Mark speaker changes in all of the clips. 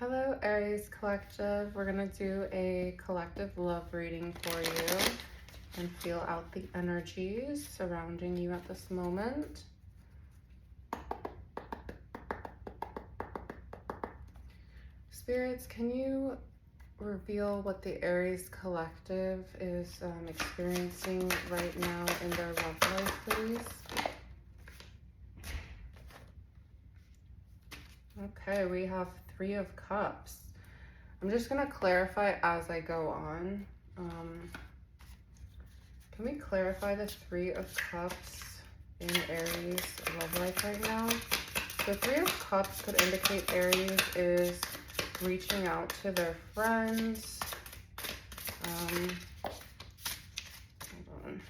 Speaker 1: Hello, Aries Collective. We're going to do a collective love reading for you and feel out the energies surrounding you at this moment. Spirits, can you reveal what the Aries Collective is experiencing right now in their love life, please? Okay, we have Three of Cups. I'm just going to clarify as I go on. Can we clarify the Three of Cups in Aries love life right now? The Three of Cups could indicate Aries is reaching out to their friends. Hold on.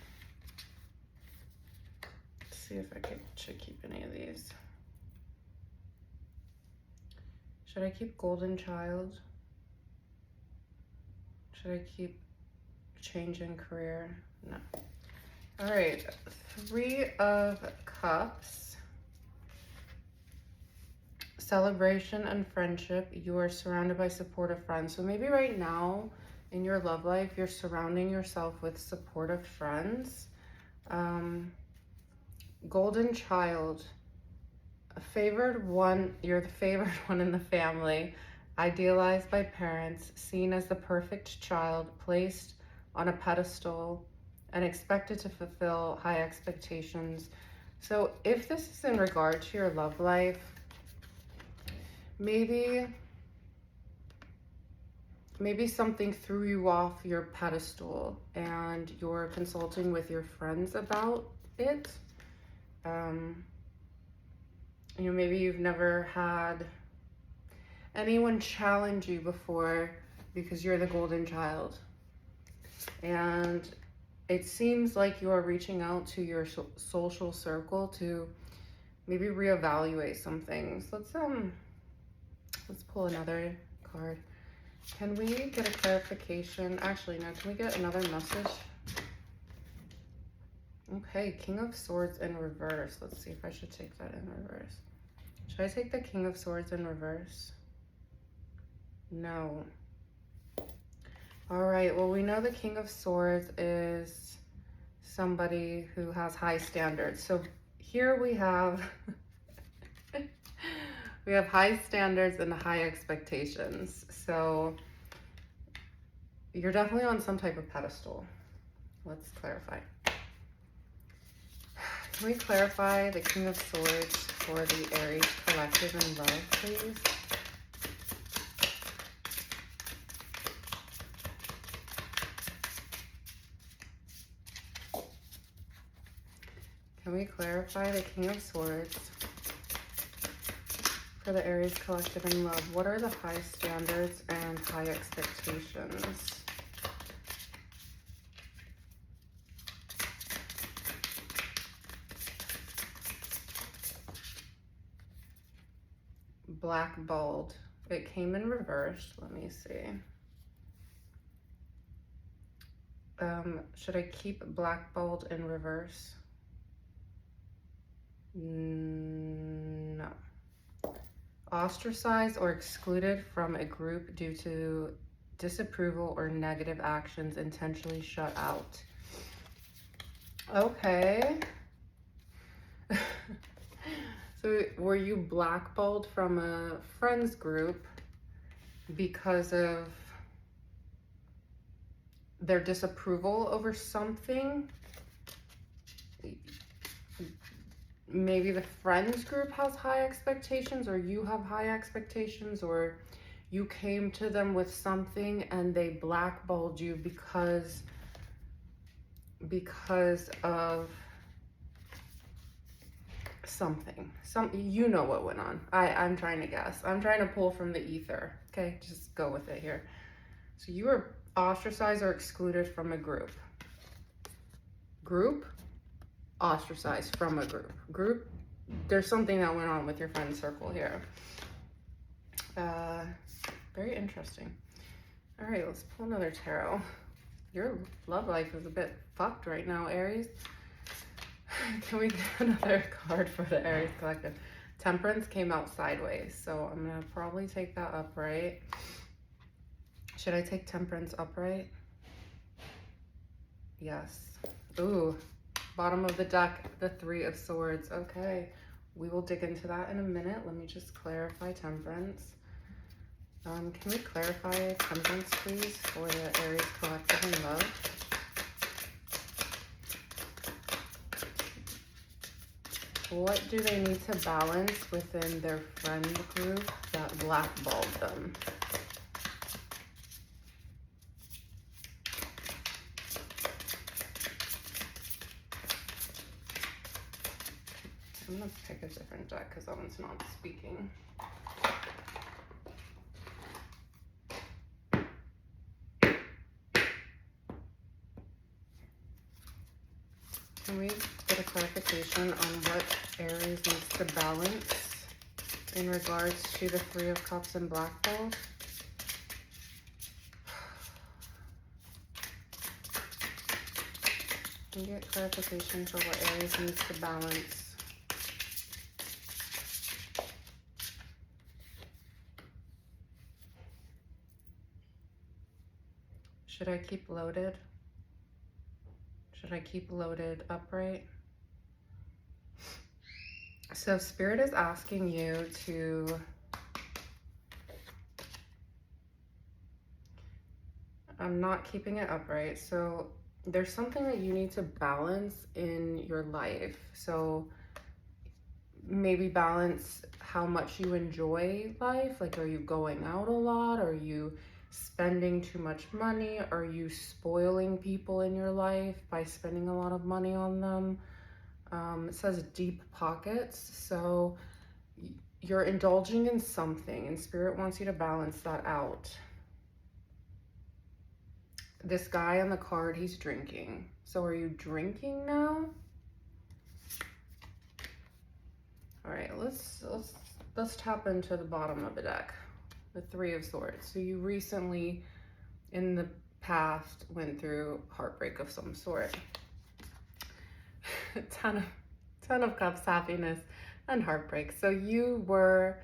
Speaker 1: Let's see if I should keep any of these. Should I keep Golden Child? Should I keep Change in Career? No. All right, Three of Cups. Celebration and friendship. You are surrounded by supportive friends. So maybe right now in your love life, you're surrounding yourself with supportive friends. Golden Child. A favored one, you're the favored one in the family, idealized by parents, seen as the perfect child, placed on a pedestal and expected to fulfill high expectations. So if this is in regard to your love life, maybe something threw you off your pedestal and you're consulting with your friends about it. Maybe you've never had anyone challenge you before because you're the golden child. And it seems like you are reaching out to your social circle to maybe reevaluate some things. Let's pull another card. Can we get a clarification? Actually, no, can we get another message? Okay, King of Swords in reverse. Let's see if I should take that in reverse. Should I take the King of Swords in reverse? No. All right, well, we know the King of Swords is somebody who has high standards. So here we have we have high standards and high expectations. So you're definitely on some type of pedestal. Let's clarify. Can we clarify the King of Swords for the Aries Collective in love, please? Can we clarify the King of Swords for the Aries Collective in love? What are the high standards and high expectations? Blackballed. It came in reverse. Let me see. Should I keep blackballed in reverse? No. Ostracized or excluded from a group due to disapproval or negative actions, intentionally shut out. Okay. So were you blackballed from a friends group because of their disapproval over something? Maybe the friends group has high expectations, or you have high expectations, or you came to them with something and they blackballed you because of something. You know what went on. I'm trying to guess. I'm trying to pull from the ether. Okay, just go with it here. So you were ostracized or excluded from a group. Group, ostracized from a group. There's something that went on with your friend circle here. Very interesting. All right, let's pull another tarot. Your love life is a bit fucked right now, Aries. Can we get another card for the Aries Collective? Temperance came out sideways, so I'm gonna probably take that upright. Should I take Temperance upright? Yes. Ooh, bottom of the deck, the Three of Swords. Okay, we will dig into that in a minute. Let me just clarify Temperance. Can we clarify Temperance, please, for the Aries collective in love? What do they need to balance within their friend group that blackballed them? I'm gonna pick a different deck because that one's not speaking. Can we get a clarification on what Aries needs to balance in regards to the Three of Cups and Black Ball? Can we get clarification for what Aries needs to balance? Should I keep loaded? Should I keep loaded upright? So Spirit is asking you to I'm not keeping it upright. So there's something that you need to balance in your life. So maybe balance how much you enjoy life. Like, are you going out a lot? Are you spending too much money? Are you spoiling people in your life by spending a lot of money on them? It says deep pockets. So you're indulging in something and Spirit wants you to balance that out. This guy on the card, he's drinking. So are you drinking now? All right, let's tap into the bottom of the deck, the Three of Swords. So you recently, in the past, went through heartbreak of some sort. Ten of Cups, happiness, and heartbreak. So you were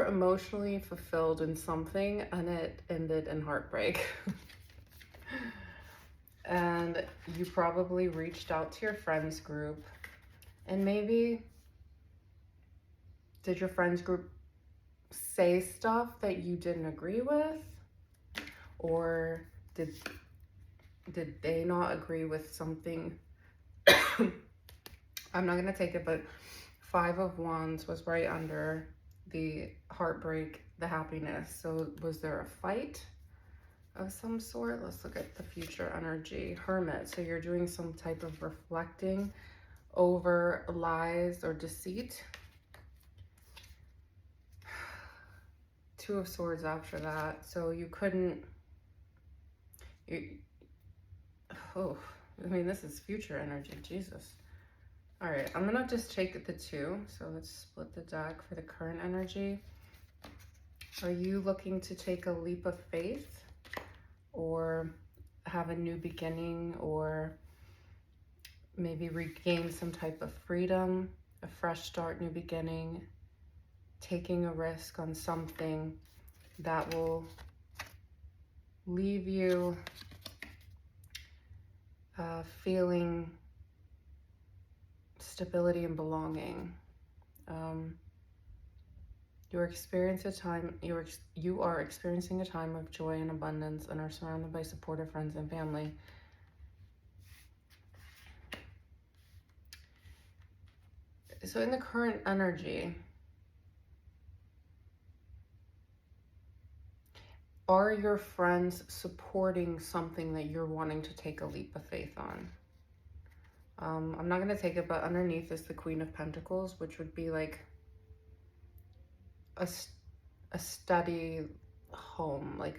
Speaker 1: emotionally fulfilled in something, and it ended in heartbreak. And you probably reached out to your friends group, and maybe did your friends group say stuff that you didn't agree with? Or did they not agree with something? I'm not gonna take it, but Five of Wands was right under the heartbreak, the happiness. So was there a fight of some sort? Let's look at the future energy. Hermit. So you're doing some type of reflecting over lies or deceit. Two of Swords after that. So you couldn't, I mean, this is future energy, Jesus. All right, I'm gonna just take the two. So let's split the deck for the current energy. Are you looking to take a leap of faith or have a new beginning, or maybe regain some type of freedom, a fresh start, new beginning, taking a risk on something that will leave you feeling stability and belonging? You are experiencing a time of joy and abundance and are surrounded by supportive friends and family. So in the current energy, are your friends supporting something that you're wanting to take a leap of faith on? I'm not going to take it, but underneath is the Queen of Pentacles, which would be like a steady home, like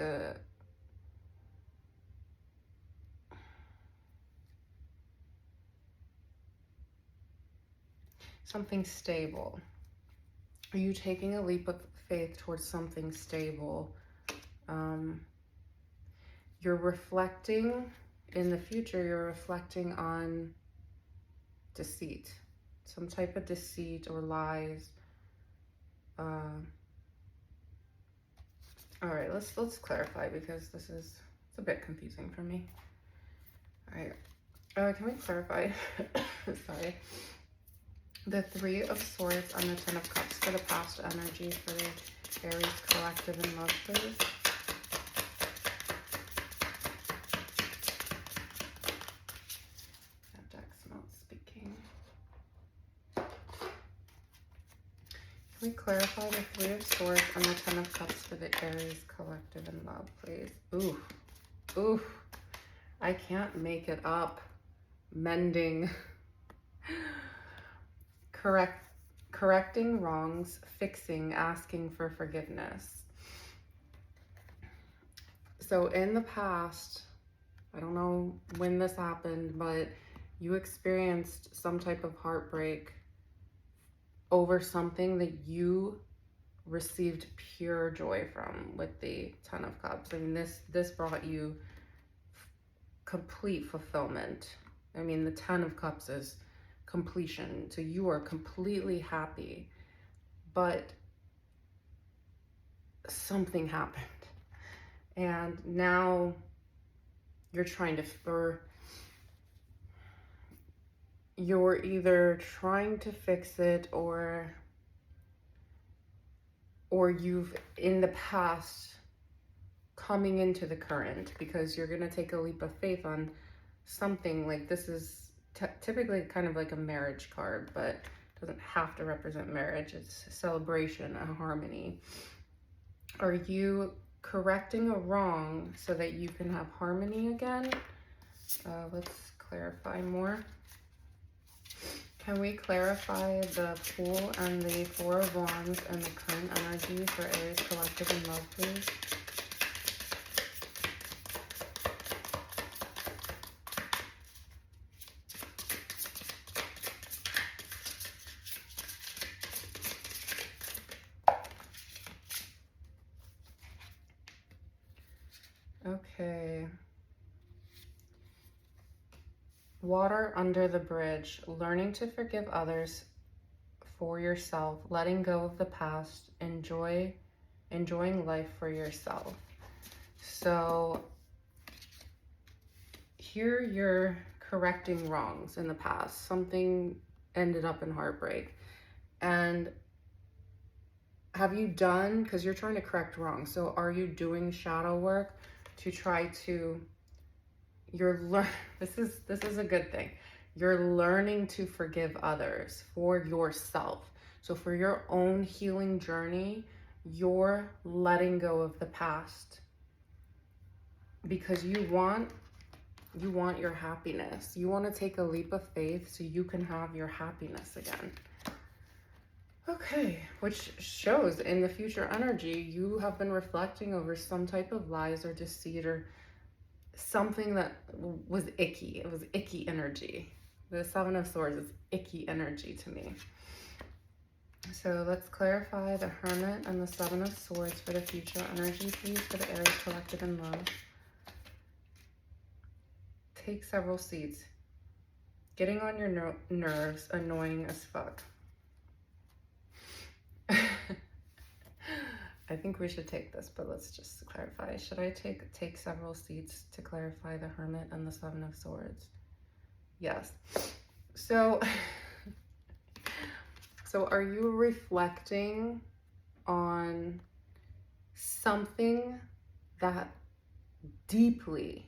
Speaker 1: something stable. Are you taking a leap of faith towards something stable? You're reflecting in the future, you're reflecting on deceit. some type of deceit or lies. All right, let's clarify, because it's a bit confusing for me. All right, can we clarify? Sorry. The Three of Swords and the Ten of Cups for the past energy for the Aries collective in love, please. That deck's not speaking. Can we clarify the Three of Swords and the Ten of Cups for the Aries collective in love, please? Ooh, ooh, I can't make it up. Mending. Correcting wrongs, fixing, asking for forgiveness. So in the past, I don't know when this happened, but you experienced some type of heartbreak over something that you received pure joy from with the Ten of Cups. I mean, this brought you complete fulfillment. I mean, the Ten of Cups is completion, so you are completely happy, but something happened, and now you're trying to, or you're either trying to fix it, or you've in the past coming into the current, because you're going to take a leap of faith on something. Like, this is typically kind of like a marriage card, but it doesn't have to represent marriage. It's a celebration, a harmony. Are you correcting a wrong so that you can have harmony again? Let's clarify more. Can we clarify the Fool and the Four of Wands and the current energy for Aries collective in love, please? Okay. Water under the bridge, learning to forgive others for yourself, letting go of the past, enjoying life for yourself. So here you're correcting wrongs in the past. Something ended up in heartbreak. And have you done, because you're trying to correct wrongs, so are you doing shadow work to try to, this is a good thing. You're learning to forgive others for yourself. So for your own healing journey, you're letting go of the past, because you want your happiness. You want to take a leap of faith so you can have your happiness again. Okay, which shows in the future energy, you have been reflecting over some type of lies or deceit or something that was icky. It was icky energy. The Seven of Swords is icky energy to me. So let's clarify the Hermit and the Seven of Swords for the future energy, please, for the Aries collective in love. Take several seats. Getting on your nerves, annoying as fuck. I think we should take this, but let's just clarify. Should I take several seats to clarify the Hermit and the Seven of Swords? Yes. So are you reflecting on something that deeply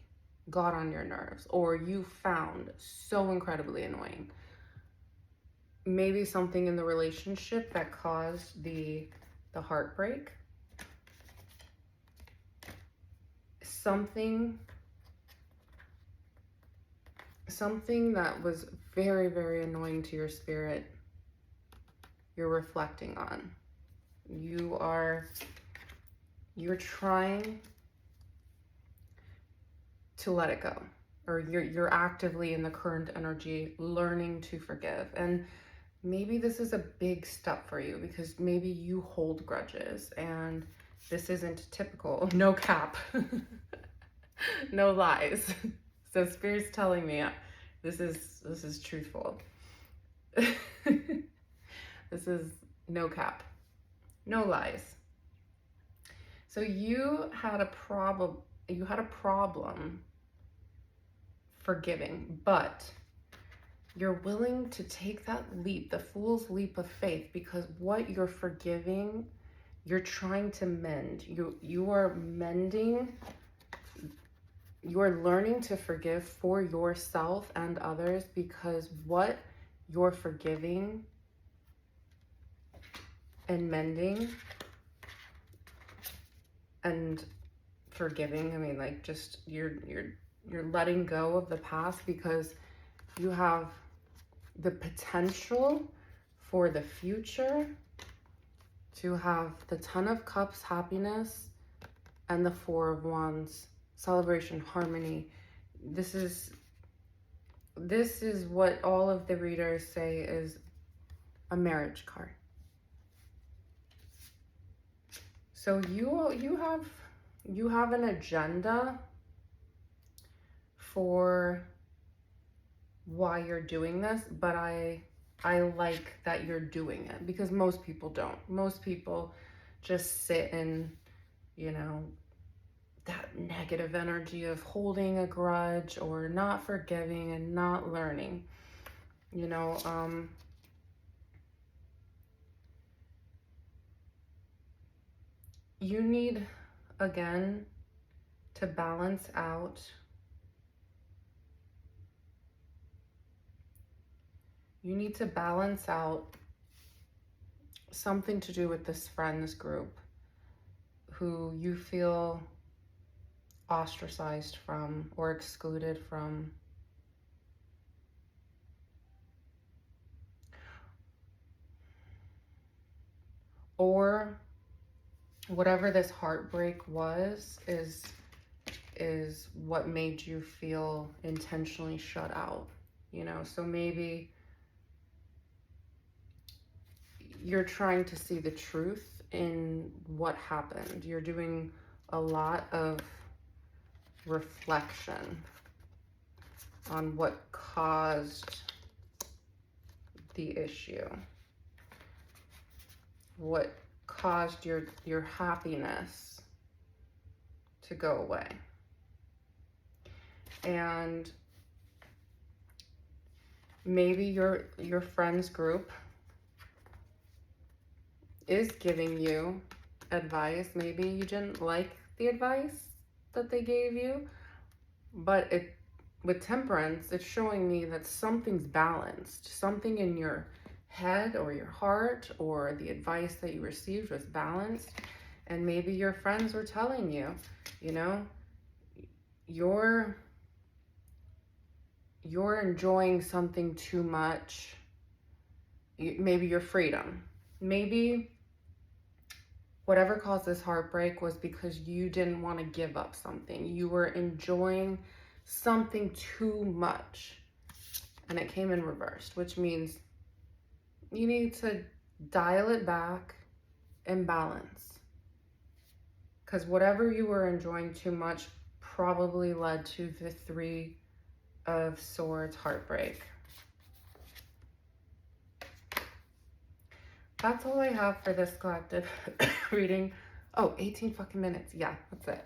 Speaker 1: got on your nerves, or you found so incredibly annoying? Maybe something in the relationship that caused the heartbreak. Something that was very, very annoying to your spirit, you're reflecting on. You're trying to let it go, or you're actively in the current energy learning to forgive. And maybe this is a big step for you, because maybe you hold grudges, and this isn't typical. No cap. No lies. So Spirit's telling me this is truthful. This is no cap, no lies. So you had a problem forgiving, but you're willing to take that leap, the fool's leap of faith, because what you're forgiving, you're trying to mend. You are mending. You are learning to forgive for yourself and others, because what you're forgiving and mending and forgiving, I mean, like, just you're letting go of the past, because you have the potential for the future to have the Ten of Cups, happiness, and the Four of Wands, celebration, harmony. This is what all of the readers say is a marriage card. So you have an agenda for why you're doing this, but I like that you're doing it, because most people don't. Most people just sit in, you know, that negative energy of holding a grudge or not forgiving and not learning. You know, you need, again, to balance out. You need to balance out something to do with this friends group who you feel ostracized from or excluded from. Or whatever this heartbreak was is what made you feel intentionally shut out, you know? So maybe you're trying to see the truth in what happened. You're doing a lot of reflection on what caused the issue, what caused your happiness to go away. And maybe your friends group is giving you advice. Maybe you didn't like the advice that they gave you, but with Temperance, it's showing me that something's balanced. Something in your head or your heart or the advice that you received was balanced. And maybe your friends were telling you, you know, you're enjoying something too much. Maybe your freedom. Maybe whatever caused this heartbreak was because you didn't want to give up something. You were enjoying something too much. And it came in reversed, which means you need to dial it back and balance. Because whatever you were enjoying too much probably led to the Three of Swords heartbreak. That's all I have for this collective reading. Oh, 18 fucking minutes. Yeah, that's it.